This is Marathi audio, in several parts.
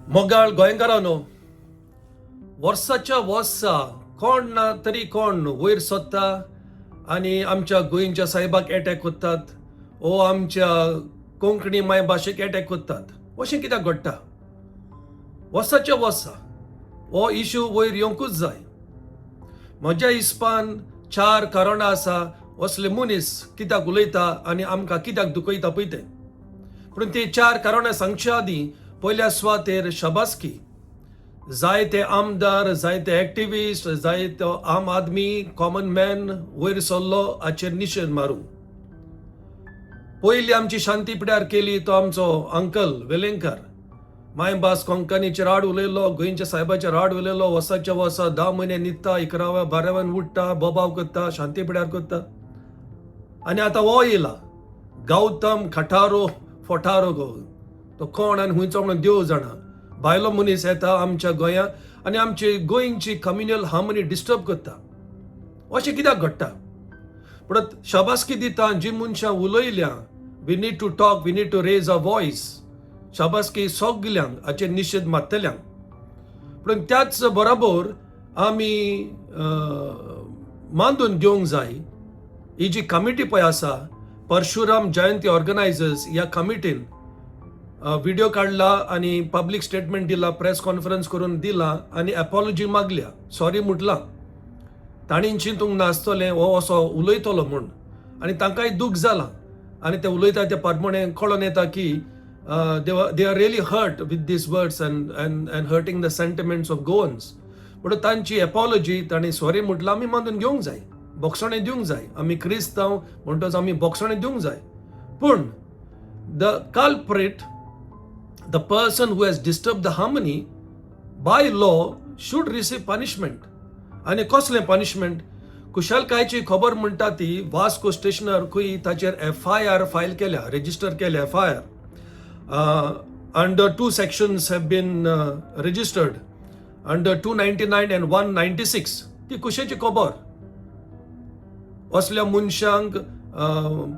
मोगाळ गोंयकारांनो, वर्साच्या वर्सा कोण ना तरी कोण वयर सोदता आनी आमच्या गोंयच्या साहेबाक अटॅक कोत्तात ओ आमच्या कोंकणी मायभाशेक अटॅक कोत्तात. अशें कित्याक घडटा? वर्साच्या वर्सा हो इश्यू वयर येवंकूच जाय. म्हज्या हिसपान 4 कारणां आसा असले मनीस कित्याक उलयता आनी आमकां कित्याक दुखयता पळय ते. पूण ती 4 कारणां सांगच्या आदीं पयल्या सुवातेर शाबासकी. जायते आमदार, जायते एक्टिविस्ट, जायतो आम आदमी, कॉमन मॅन वयर सरलो हाचेर निशेध मारूं. पयली आमची शांती पिड्यार केली तो आमचो अंकल वेलिंगकर. मायभास कोंकणीचेर आड उलयलो, गोंयच्या साहेबाचेर आड उलयलो. वर्साच्या वर्सा 10 म्हयने न्हिदता, 11व्या 12व्यान उठता, बोबाव करता, शांती पिड्यार करता. आनी आतां हो येयला गौतम खटारो फोटारो गो. तो कोण आनी हुंयचो म्हणून देव जाणा. भायलो मनीस येता आमच्या गोंयांत आनी आमची गोंयची कम्युनल हार्मनी डिस्टर्ब करता. अशें कित्याक घडटा? पूण शाबासकी दिता जी मनशां उलयल्या, we need to talk, we need to raise a voice. शाबासकी सगल्यांक हाचेर निशेध मारतल्यांक. पूण त्याच बरोबर आमी मानून घेवंक जाय ही जी कमिटी पळय आसा, परशुराम जयंती ऑर्गनायझर्स, ह्या कमिटीन व्हिडिओ काढला आणि पब्लिक स्टेटमेंट दिला, प्रेस कॉन्फरन्स करून दिला आणि अपॉलॉजी मागल्या, सॉरी म्हटला. तांणी चिंतूंक नासतलें हो असो उलयतलो म्हूण. आनी तांकांय दूख जालां आनी ते उलयता ते परमणे कळोन येता की they are really hurt with these words and hurting the sentiments of Goans. म्हणून तांची अपॉलॉजी तांणी सॉरी म्हटला आमी मानून घेवंक जाय, बोक्षणे दिवंक जाय. आमी क्रिस्तांव म्हणटच आमी बोक्षणे दिवंक जाय. पूण the culprit, the person who has disturbed the harmony, by law should receive punishment. आणि कसले पनिशमेंट? कुशलकायची खबर म्हणटा ती वास्को स्टेशनर खंय ताचेर FIR फायल केल्या, रेजिस्टर केल्या FIR. Under 2 sections have been registered, under 299 and 196. ती कुशेची खबर? असल्या मनशांक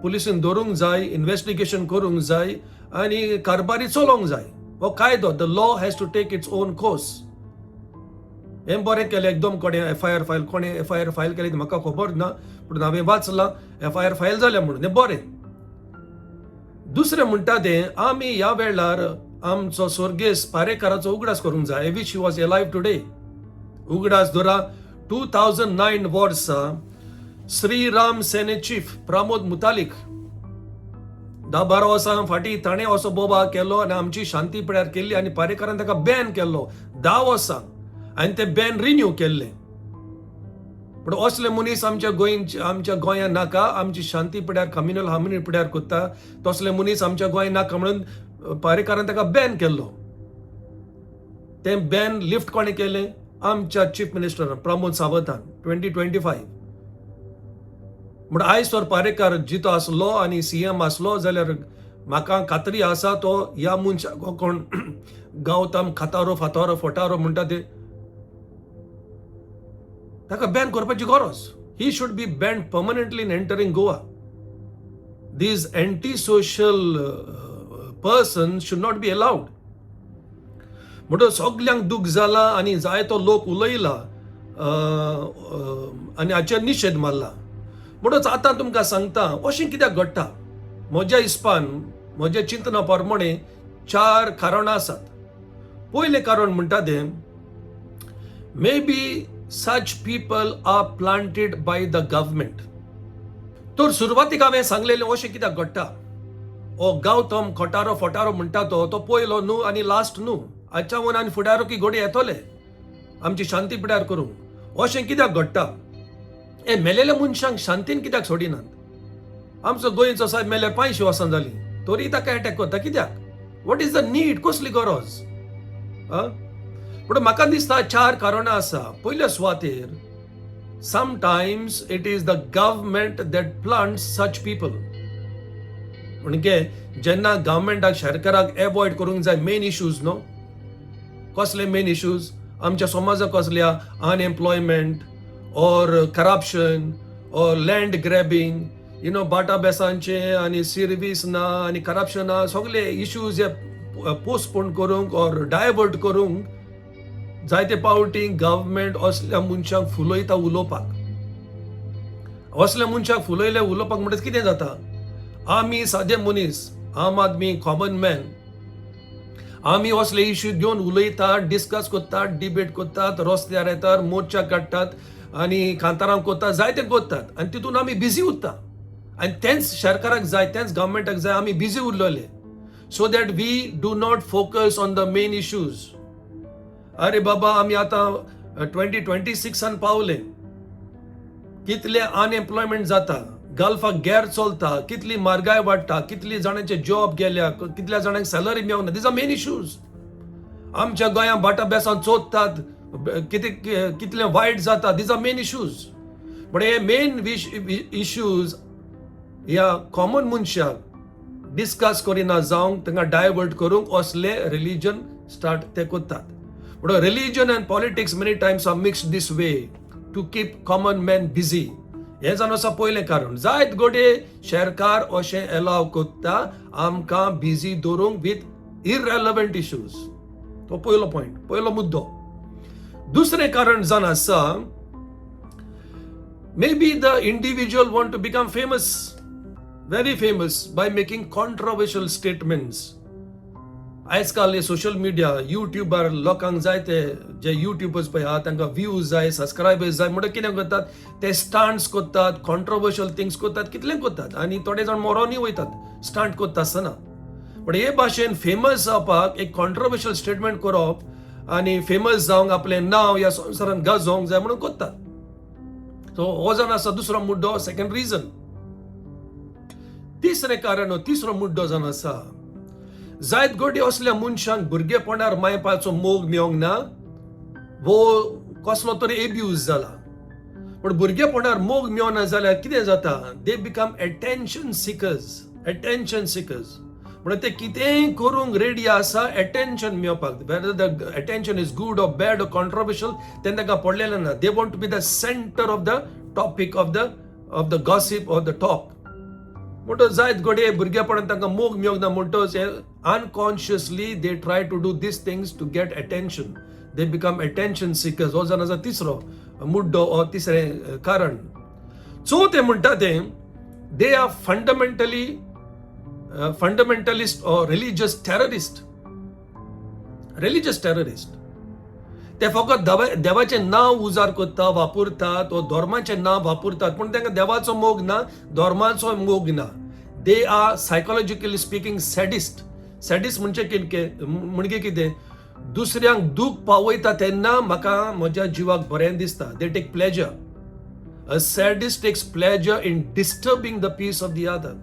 पुलिसीन धरूंक जाय, इन्व्हेस्टिगेशन करूंक जाय आणि कारभारी चलोवंक जाय. हो कायदो, the law has to take its own course. हें बरें केलें एकदम. कोणे FIR फायल, कोणे FIR फायल केली म्हाका खबर ना, पूण हांवें वाचलां FIR फायल जाल्या म्हणून. हें बरें. दुसरें म्हणटा तें आमी ह्या वेळार आमचो स्वर्गेस पारेकराचो उगडास करूंक जाय. I wish he was alive today. उगडास धरा 2009 वर्सा श्रीराम सेने चीफ प्रमोद मुतालिक 10-12 वर्सां फाटीं ताणें असो बोबा केलो आनी आमची शांती पिड्यार केल्ली आनी पारेकरान ताका बॅन केल्लो 10 वर्सां आनी ते बॅन रिन्यू केल्ले. पूण असले मनीस आमच्या गोंयांत नाका. आमची शांती पिड्यार, कम्युनल हार्मनी पिड्यार करता तसले मनीस आमच्या गोंयांत नाका म्हणून पारेकरान ताका बॅन केल्लो. तें बॅन लिफ्ट कोणें केलें? आमच्या चीफ मिनिस्टर प्रमोद सावंतान 2025. म्हणून आयज तर पारेकार जितो आसलो आनी CM आसलो जाल्यार म्हाका खात्री आसा तो ह्या मनशाक कोण गौतम खटारो फातारो फोटारो म्हणटा ते ताका बॅन करपाची गरज. He should be banned permanently in entering Goa. These anti social persons should not be allowed. म्हणून सगल्यांक दूख जाला आनी जायतो लोक उलयला आनी हाचेर निशेध मारला. म्हणून आतां तुमकां सांगता अशें कित्याक घडटा? म्हज्या हिसपान, म्हज्या चिंतना प्रमाणे 4 कारणां आसात. पयलें कारण म्हणटा तें may be such people are planted by the government. तर सुरवातीक हांवें सांगलेलें अशें कित्याक घडटा? हो गौतम खटारो फोटारो म्हणटा तो पयलो न्हू आनी लास्ट न्हू. हाच्या वन आनी फुडारो की घोडी येतले आमची शांती पिड्यार करूंक. अशें कित्याक घडटा? हे मेलेल्या मनशांक शांतीन कित्याक सोडिनात? आमचो गोंयचो साहेब मेल्यार 500 वर्सां जाली तरी ताका अटॅक करता. कित्याक? What is the need? कसली गरज? पूण म्हाका दिसता 4 कारणां आसा. पयल्या सुवातेर sometimes it is the government that plants such people. म्हणजे जेन्ना गव्हर्मेंटाक शेतकाराक एवॉयड करूंक जाय मेन इश्यूज न्हू. कसले मेन इश्यूज? आमच्या समाजाक कसल्या unemployment, or corruption or land grabbing, बाटा बेसांचे आनी सर्वीस ना आनी करप्शन ना सगळे इश्यूज हे पोस्टपोन करूंक और डायवर्ट करूंक जायते पावटी गव्हर्मेंट असल्या मनशांक फुलयता उलोवपाक. असल्या मनशाक फुलयले उलोवपाक म्हणटच कितें जाता, आमी सादे मनीस, आम आदमी, कॉमन मॅन, आमी असले इश्यू घेवन उलयतात, डिस्कस करतात, डिबेट करतात, रस्त्यार येतात, मोर्चा काडटात आनी कांतारां करतात, जायते करतात आनी तितून आमी बिजी उरता. आनी तेंच सरकाराक जाय, तेंच गव्हर्मेंटाक जाय आमी बिजी उरलेले, so that we do not focus on the main issues. अरे बाबा आमी आतां 2026 पावले, कितले अनएम्प्लॉयमेंट जाता, गल्फाक गॅर चलता, कितली म्हारगाय वाडटा, कितली जाणांचे जॉब गेल्या, कितल्या जाणांक सॅलरी मेळना. These are main issues. आमच्या गोंयांत बाटा बेसान चोदतात, कितले वायट जाता, these are main issues. But हे मेन इश्यूज ह्या कॉमन मनशाक डिस्कस करिना जावंक, तांकां डायवर्ट करूंक असले रिलीजन स्टार्ट ते करतात. But religion and politics many times are mixed this way to keep common man busy. हे जावन आसा पयलें कारण. जायत गोडे सरकार अशें एलाव करता आमकां बिजी दवरूंक विथ इररेलेवंट इश्यूज. तो पयलो पॉयंट, पयलो मुद्दो. दुसरें कारण जावन आसा, maybe the individual want to become famous, very famous, by making controversial statements. आजकाल हे सोशल मिडिया, युट्यूबार लोकांक जाय जे युट्यूबर्स पळय आहा तांकां व्ह्यूज जाय, सबस्क्रायबर्स जाय म्हणून कितें करतात, ते स्टांट्स करतात, कॉन्ट्रोवर्शियल थिंग्स करतात, कितलें करतात आनी थोडे जाण मरोनूय वयतात स्टांट करता आसतना. पण हे भाशेन फेमस जावपाक एक कॉन्ट्रोवर्शियल स्टेटमेंट करप आनी फेमस जावंक आपलें नांव ह्या संवसारान गाजोवंक जाय म्हणून करतात. सो हो जावन आसा दुसरो मुद्दो, सेकंड रिजन. तिसरें कारण, तिसरो मुद्दो जावन आसा, जायत गोडी असल्या मनशांक भुरगेपणार मायपाचो मोग मेळोंक ना, वो कसलो तरी एब्यूज जाला. पण भुरगेपणार मोग मेळना जाल्यार कितें जाता, they become attention seekers. Attention seekers म्हणून ते कितेंय करूंक रेडी आसा अटेन्शन मेळपाक. Whether the attention is good or bad or controversial तें तांकां पडलेलें ना. They want to be the centre of the topic of the gossip of the talk. म्हणटच जायत घडये भुरगेपणांत तांकां मोग मेळोंक ना म्हणटच unconsciously they try to do this things to get attention. They become attention seekers. हो जावन आसा तिसरो मुद्दो ओ तिसरें कारण. चवथें म्हणटा तें, दे आर फंडामेंटलिस्ट और रिलीजियस टेररिस्ट. रिलीजियस टेररिस्ट ते फकत देवाचें नांव उजार करता, वापरतात, वा धर्माचें नांव वापरतात, पूण तांकां देवाचो मोग ना, धर्माचो मोग ना. They are psychologically speaking sadist. Sadist म्हणजे कितें, दुसऱ्यांक दूख पावयता तेन्ना म्हाका म्हज्या जिवाक बरें दिसता. They take pleasure. A sadist takes pleasure in disturbing the peace of the other.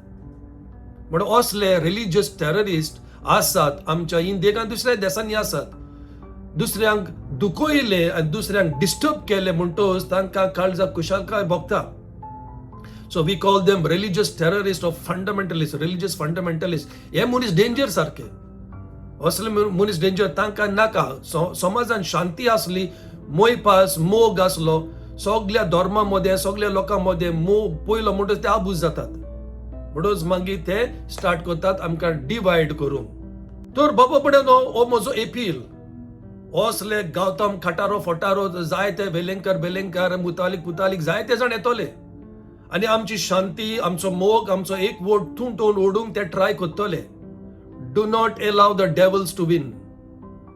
म्हणून असले रिलीजियस टेररिस्ट आसात आमच्या इंडियेक आनी दुसऱ्या देशांनी आसात. दुसऱ्यांक दुखयले आनी दुसऱ्यांक डिस्टर्ब केले म्हणटच तांकां काळजाक कुशालकाय भोगता. So we call them religious terrorist of fundamentalist, religious fundamentalist. हे मनीस डेंजर सारखे. असले मनीस डेंजर. तांकां नाका समाजान शांती आसली, मोयपास, मोग आसलो, सगळ्या धर्मां मदें, सगळ्या लोकां मदें मोग पयलो म्हणटच ते आबूज जातात. म्हणटच मागीर ते स्टार्ट करतात आमकां डिवायड करूंक. तर बाबा फुडें हो म्हजो एपील. असले गौतम खटारो फटारो जायते बेलेंकार मुतालीक जायते जाण येतले आनी आमची शांती, आमचो मोग, आमचो एक वोट थुंटोवन ओडूंक ते ट्राय करतले. Do not allow the devils to win.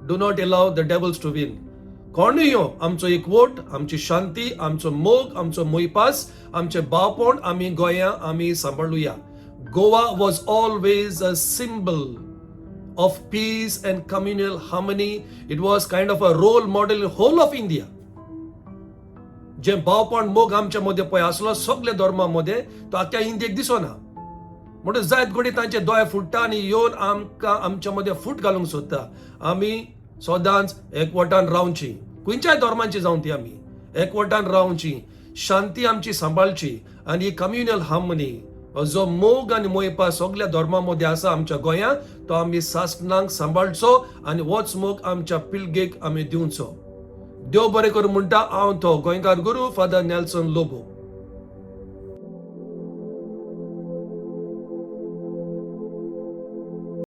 Do not allow the devils to win. कोणूय यो, आमचो एक वोट, आमची शांती, आमचो मोग, आमचो मोयपास, आमचे भावपण आमी गोंया आमी सांबाळुया. Goa was always a symbol of peace and communal harmony. It was kind of a role model in whole of India. जे भावपण मोग आमच्या मध्ये पळय आसलो सगळे धर्मांमध्ये तो आख्या इंडियेक दिसना. म्हणून जायत घडी तांचे दोळे फुटता आनी येवन आमकां आमच्या मध्ये फूट घालूंक सोदता. आमी सदांच एकवटान रावची, खंयच्याय धर्मांची जावं ती, आमी एकवटान रावची, शांती आमची सांबाळची आनी कम्युनल हार्मनी जो मोग आनी मोयपा सगळ्या धर्मांमध्ये आसा आमच्या गोंयांत तो आमी सासणांक सांबाळचो आनी होच मोग आमच्या पिळगेक आमी दिवचो. देव बरें करूं म्हणटा हांव तो गोंयकार गुरू फादर नेल्सन लोबो.